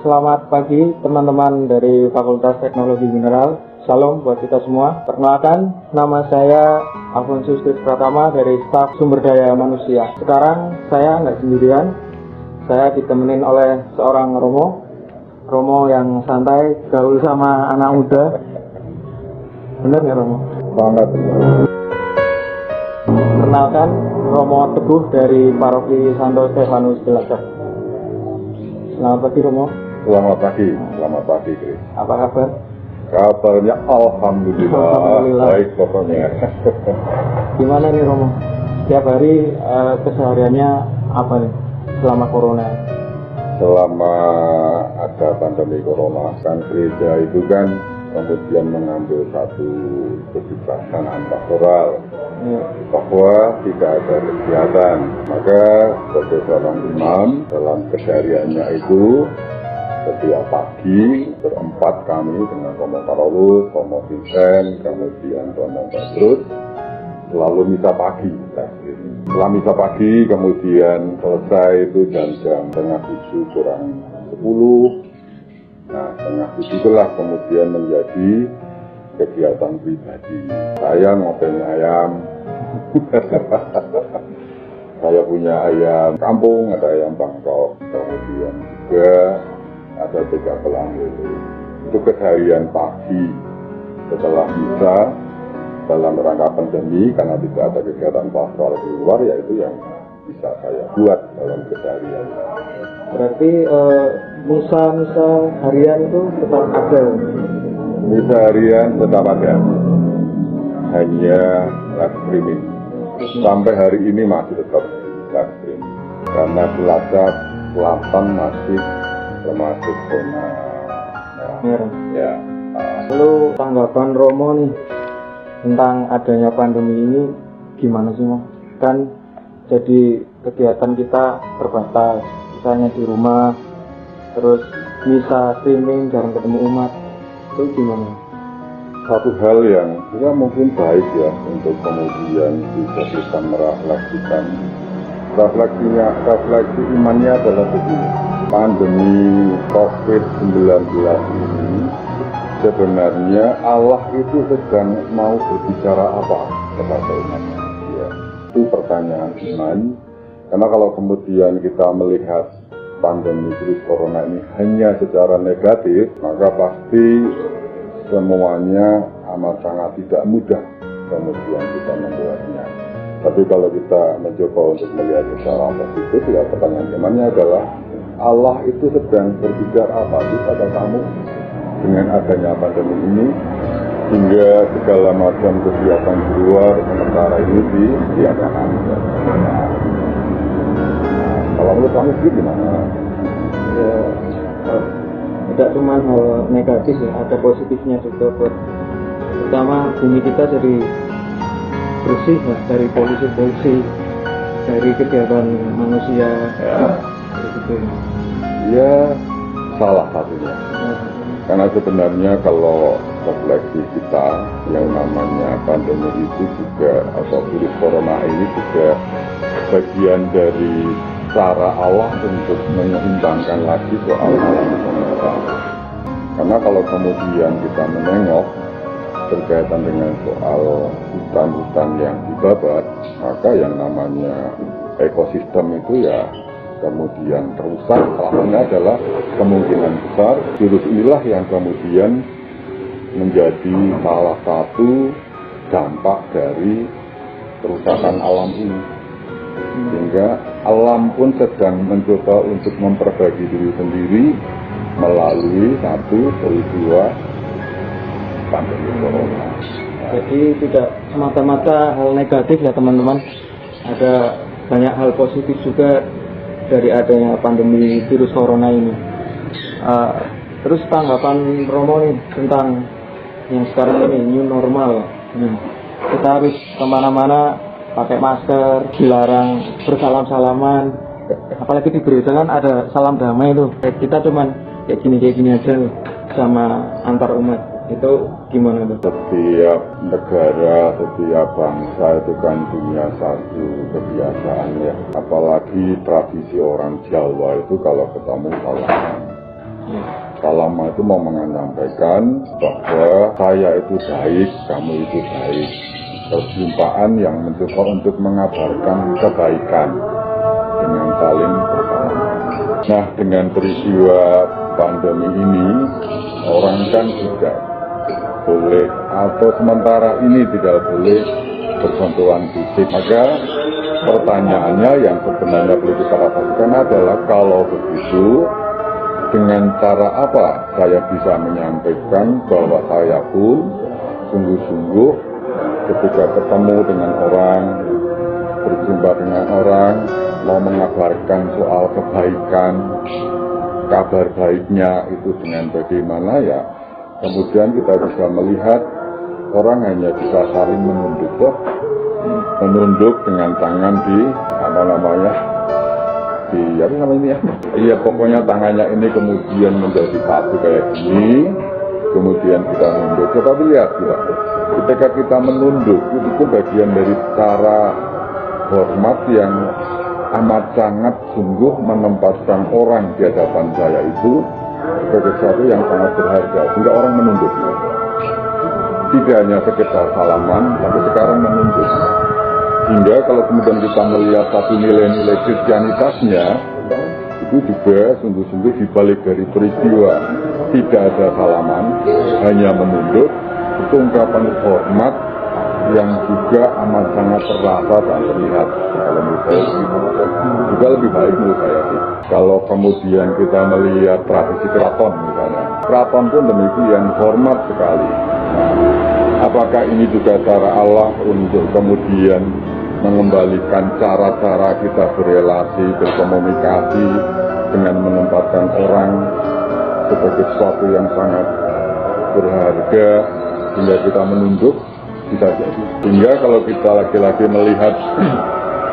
Selamat pagi teman-teman dari Fakultas Teknologi Mineral. Salam buat kita semua. Perkenalkan, nama saya Alfonsus Pratama dari staf sumber daya manusia. Sekarang saya nggak sendirian, saya ditemenin oleh seorang Romo yang santai, gaul sama anak muda. Bener nggak Romo? Banget. Perkenalkan, Romo Teguh dari Paroki Santo Stefanus Cilacap. Selamat pagi Romo. Selamat pagi Chris. Apa kabar? Kabarnya Alhamdulillah. Baik pokoknya. Gimana nih Romo? Setiap hari kesehariannya apa nih selama corona? Selama ada pandemi corona, kan gereja itu kan kemudian mengambil satu kebijaksanaan pastoral bahwa tidak ada kegiatan. Maka sebagai seorang imam dalam kesehariannya itu setiap pagi berempat kami dengan Romo Karolus, Romo Vincent, kemudian Romo Petrus selalu misa pagi. Setelah misa pagi kemudian selesai itu jam 6:30 kurang 10. Nah, 6:30 itulah kemudian menjadi kegiatan pribadi. Saya ngopen ayam. Saya punya ayam kampung, ada ayam Bangkok, kemudian juga ada 3 belang lele. Itu keseharian pagi setelah misa dalam rangka pandemi, karena tidak ada kegiatan pastoral di luar, yaitu yang bisa saya buat dalam keseharian. Berarti misa harian itu tetap ada? Misa harian tetap ada, hanya live streaming. Sampai hari ini masih tetap live streaming, karena Cilacap Selatan masih termasuk zona merah. Ya. Lalu tanggapan Romo nih tentang adanya pandemi ini gimana sih Mo? Kan jadi kegiatan kita terbatas, misalnya di rumah, terus misa streaming, jarang ketemu umat, itu gimana? Satu hal yang ya mungkin baik ya untuk kemudian bisa kita merefleksikan. Refleksi imannya adalah begini. Pandemi COVID-19 ini sebenarnya Allah itu sedang mau berbicara apa kepada umat manusia? Itu pertanyaan iman. Karena kalau kemudian kita melihat pandemi virus corona ini hanya secara negatif, maka pasti semuanya amat sangat tidak mudah kemudian kita membuatnya. Tapi kalau kita mencoba untuk melihat secara positif, ya pertanyaan imannya adalah Allah itu sedang berbicara apa sih pada kamu dengan adanya pandemi ini, hingga segala macam kegiatan di luar sementara ini diadakan. Nah, kalau menurut kamu sendiri gimana? Ya, tidak cuma hal negatif ya, ada positifnya juga. Pertama, bumi kita jadi bersih ya, dari polusi-polusi, dari kegiatan manusia. Ya, salah satunya. Karena sebenarnya kalau refleksi kita, yang namanya pandemi itu juga, atau virus corona ini juga bagian dari cara Allah untuk menyeimbangkan lagi soal alam semesta. Karena kalau kemudian kita menengok berkaitan dengan soal hutan-hutan yang dibabat, maka yang namanya ekosistem itu ya kemudian rusak. Salahnya adalah kemungkinan besar virus inilah yang kemudian menjadi salah satu dampak dari kerusakan alam ini, sehingga alam pun sedang mencoba untuk memperbaiki diri sendiri melalui satu peristiwa pandemi corona. Jadi tidak semata-mata hal negatif ya teman-teman, ada banyak hal positif juga dari adanya pandemi virus corona ini. Terus tanggapan Romo nih tentang yang sekarang ini new normal. Kita harus kemana-mana pakai masker, dilarang bersalam-salaman. Apalagi di gereja kan ada salam damai tuh. Kita cuman kayak gini aja sama antar umat. Itu gimana tuh? Setiap negara, setiap bangsa itu kan punya satu kebiasaan ya. Apalagi tradisi orang Jawa itu kalau ketemu salaman. lama itu mau menyampaikan bahwa saya itu baik, kamu itu baik. Perjumpaan yang mencoba untuk mengabarkan kebaikan dengan saling bersalaman. Nah, dengan peristiwa pandemi ini, orang kan tidak boleh atau sementara ini tidak boleh bersentuhan fisik. Maka pertanyaannya yang sebenarnya perlu kita lakukan adalah kalau begitu, dengan cara apa saya bisa menyampaikan bahwa saya pun sungguh-sungguh ketika ketemu dengan orang, berjumpa dengan orang, mau mengabarkan soal kebaikan, kabar baiknya itu dengan bagaimana ya, kemudian kita bisa melihat orang hanya bisa saling menunduk dengan tangan di iya pokoknya tangannya ini kemudian menjadi satu kayak gini, kemudian kita menunduk. Tetapi lihat ya, ketika kita menunduk itu bagian dari cara hormat yang amat sangat sungguh menempatkan orang di hadapan saya itu sebagai sesuatu yang sangat berharga, sehingga orang menunduk. Tidak hanya sekedar salaman, tapi sekarang menunduk. Hingga kalau kemudian kita melihat satu nilai-nilai Kristianitasnya, itu juga sungguh-sungguh dibalik dari peristiwa tidak ada salaman, hanya menunduk, itu ungkapan hormat yang juga amat sangat terasa dan terlihat. Kalau menurut saya juga lebih baik menurut saya sih. Kalau kemudian kita melihat tradisi keraton misalnya, keraton pun demikian hormat sekali. Apakah ini juga cara Allah untuk kemudian mengembalikan cara-cara kita berrelasi, berkomunikasi dengan menempatkan orang sebagai sesuatu yang sangat berharga hingga kita menunduk? Bisa jadi. Hingga kalau kita lagi-lagi melihat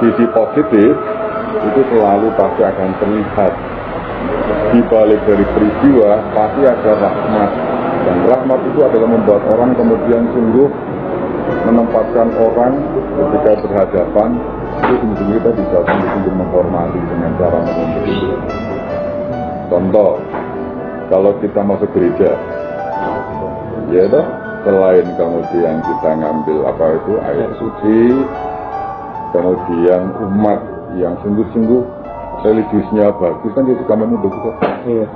sisi positif, itu selalu pasti akan terlihat. Di balik dari peristiwa pasti ada rahmat. Dan rahmat itu adalah membuat orang kemudian sungguh menempatkan orang ketika berhadapan, itu sungguh-sungguh kita bisa sungguh-sungguh menghormati dengan cara menunduk itu. Contoh, kalau kita masuk gereja, ya toh, selain kemudian kita ngambil air suci, kemudian umat yang sungguh-sungguh religiusnya bagus kan itu juga menunduk juga. Iya.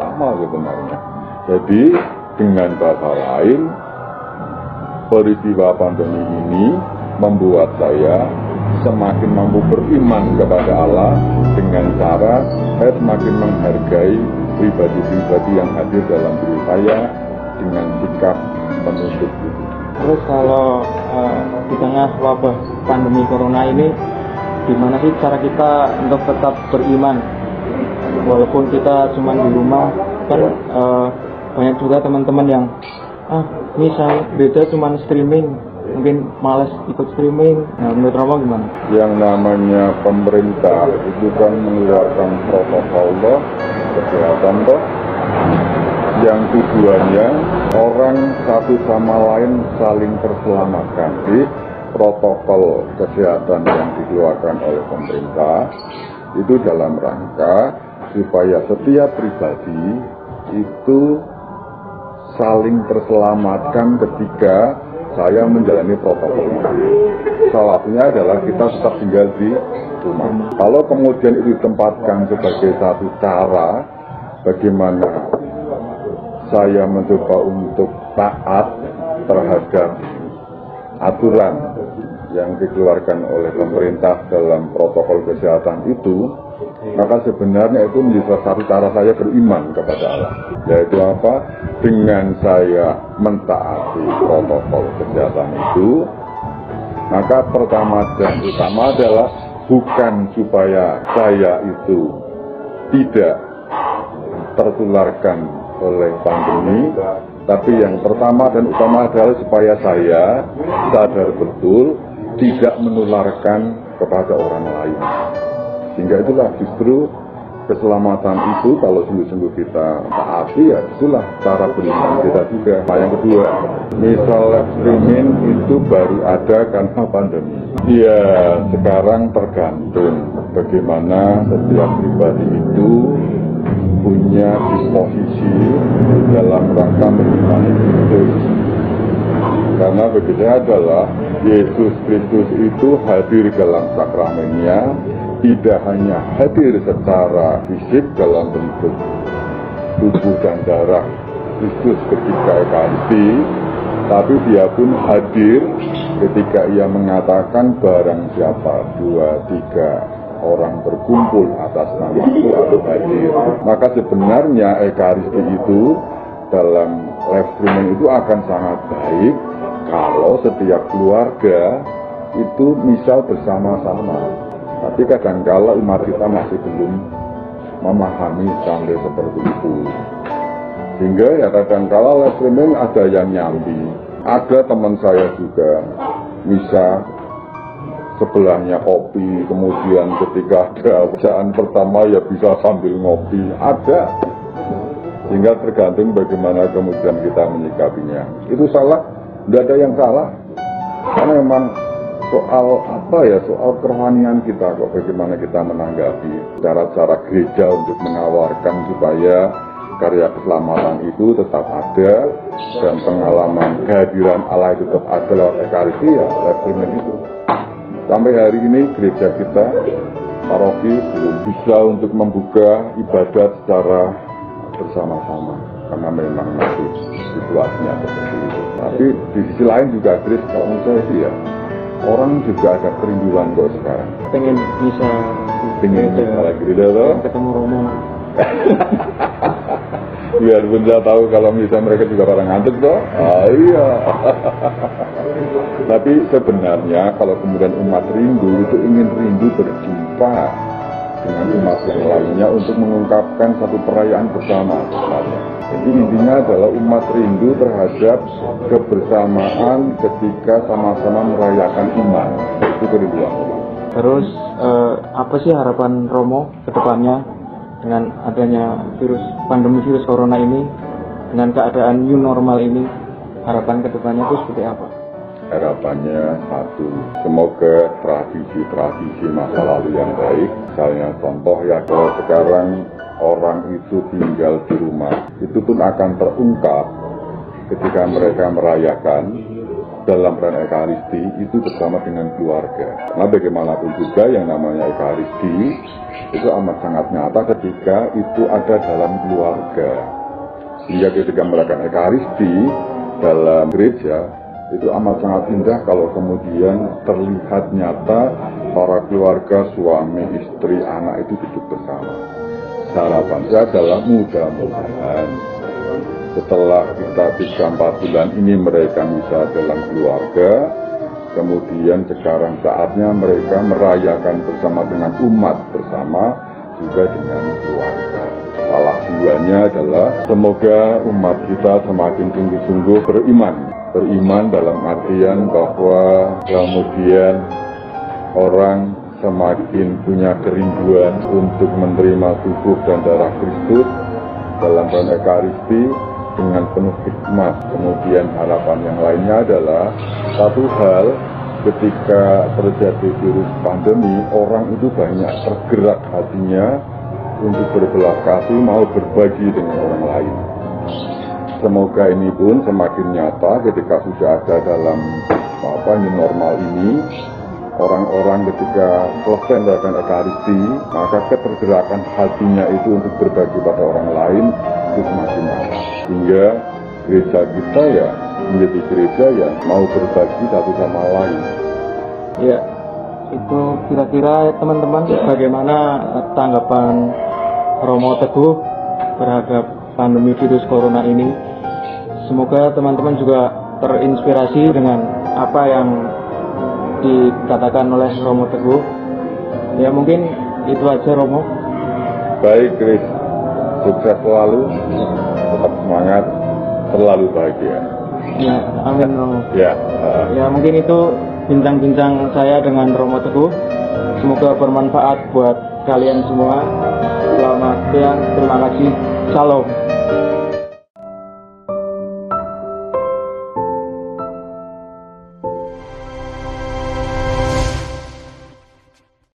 Sama sebenarnya. Jadi dengan bahasa lain, peristiwa pandemi ini membuat saya semakin mampu beriman kepada Allah dengan cara saya semakin menghargai pribadi-pribadi yang hadir dalam diri saya dengan sikap menunduk itu. Terus kalau di tengah wabah pandemi corona ini, gimana sih cara kita untuk tetap beriman walaupun kita cuma di rumah? Kan banyak juga teman-teman yang ini saya beda cuma streaming, mungkin males ikut streaming. Nah, menurut Romo gimana? Yang namanya pemerintah itu kan mengeluarkan protokol kesehatan yang tujuannya orang satu sama lain saling terselamatkan. Di protokol kesehatan yang dikeluarkan oleh pemerintah itu dalam rangka supaya setiap pribadi itu saling terselamatkan ketika saya menjalani protokol ini. Salah satunya adalah kita tetap tinggal di rumah. Kalau kemudian itu ditempatkan sebagai satu cara bagaimana saya mencoba untuk taat terhadap aturan yang dikeluarkan oleh pemerintah dalam protokol kesehatan itu, maka sebenarnya itu menjadi salah satu cara saya beriman kepada Allah. Yaitu apa? Dengan saya mentaati protokol kesehatan itu, maka pertama dan utama adalah bukan supaya saya itu tidak tertularkan oleh pandemi, tapi yang pertama dan utama adalah supaya saya sadar betul tidak menularkan kepada orang lain. Sehingga itulah justru keselamatan itu kalau sungguh-sungguh kita taati, ya itulah cara beriman kita juga. Nah, yang kedua, misal streaming itu baru ada karena pandemi. Ya, sekarang tergantung bagaimana setiap pribadi itu punya disposisi dalam rangka menemani Kristus. Karena begini adalah Yesus Kristus itu hadir dalam sakramennya, tidak hanya hadir secara fisik dalam bentuk tubuh dan darah Kristus ketika Ekaristi, tapi dia pun hadir ketika ia mengatakan barang siapa 2-3 orang berkumpul atas namaku aku hadir. Maka sebenarnya Ekaristi itu dalam live streaming itu akan sangat baik kalau setiap keluarga itu misal bersama-sama. Tapi kadang-kala umat kita masih belum memahami sampai seperti itu. Sehingga ya kadang-kala live streaming ada yang nyambi. Ada teman saya juga, misal sebelahnya kopi, kemudian ketika ada bacaan pertama ya bisa sambil ngopi, ada. Sehingga tergantung bagaimana kemudian kita menyikapinya. Itu salah, tidak ada yang salah. Karena memang soal soal kerohanian kita kok, bagaimana kita menanggapi cara-cara gereja untuk menawarkan supaya karya keselamatan itu tetap ada dan pengalaman kehadiran Allah itu tetap ada lewat Ekaristi ya, live streaming itu. Sampai hari ini gereja kita, paroki belum bisa untuk membuka ibadat secara bersama-sama karena memang masih situasinya seperti itu. Tapi di sisi lain juga Chris, kalau menurut saya sih ya, orang juga ada kerinduan kok sekarang. Pengen bisa lagi ketemu Romo. Biarpun saya tahu kalau misalnya mereka juga pada ngantuk toh. Iya. Tapi sebenarnya kalau kemudian umat rindu itu ingin rindu berjumpa dengan umat yang lainnya untuk mengungkapkan satu perayaan bersama sebenarnya. Jadi intinya adalah umat rindu terhadap kebersamaan ketika sama-sama merayakan iman. Itu kerinduan umat. Terus apa sih harapan Romo ke depannya dengan adanya pandemi virus corona ini, dengan keadaan new normal ini, harapan ke depannya itu seperti apa? Harapannya satu, semoga tradisi-tradisi masa lalu yang baik, misalnya contoh ya kalau sekarang orang itu tinggal di rumah, itu pun akan terungkap ketika mereka merayakan dalam perayaan Ekaristi itu bersama dengan keluarga. Karena bagaimanapun juga yang namanya Ekaristi itu amat sangat nyata ketika itu ada dalam keluarga. Sehingga ketika merayakan Ekaristi dalam gereja itu amat sangat indah kalau kemudian terlihat nyata para keluarga, suami, istri, anak itu duduk bersama. Harapan saya adalah mudah-mudahan setelah kita 3-4 bulan ini mereka bisa dalam keluarga, kemudian sekarang saatnya mereka merayakan bersama dengan umat, bersama juga dengan keluarga. Salah duanya adalah semoga umat kita semakin sungguh-sungguh beriman dalam artian bahwa kemudian orang semakin punya kerinduan untuk menerima tubuh dan darah Kristus dalam perayaan Ekaristi dengan penuh hikmat. Kemudian harapan yang lainnya adalah satu hal, ketika terjadi virus pandemi, orang itu banyak tergerak hatinya untuk berbelas kasih, mau berbagi dengan orang lain. Semoga ini pun semakin nyata ketika sudah ada dalam new normal ini. Orang-orang ketika selesai melakukan Ekaristi, maka ketergerakan hatinya itu untuk berbagi pada orang lain itu semakin nyata. Sehingga gereja kita ya menjadi gereja yang mau berbagi satu sama lain. Ya, itu kira-kira teman-teman bagaimana tanggapan Romo Teguh terhadap pandemi virus corona ini. Semoga teman-teman juga terinspirasi dengan apa yang dikatakan oleh Romo Teguh. Ya mungkin itu aja Romo. Baik Chris, sukses selalu, tetap semangat, selalu bahagia. Ya, amin Romo. Ya, mungkin itu bincang-bincang saya dengan Romo Teguh. Semoga bermanfaat buat kalian semua. Selamat siang, terima kasih. Shalom.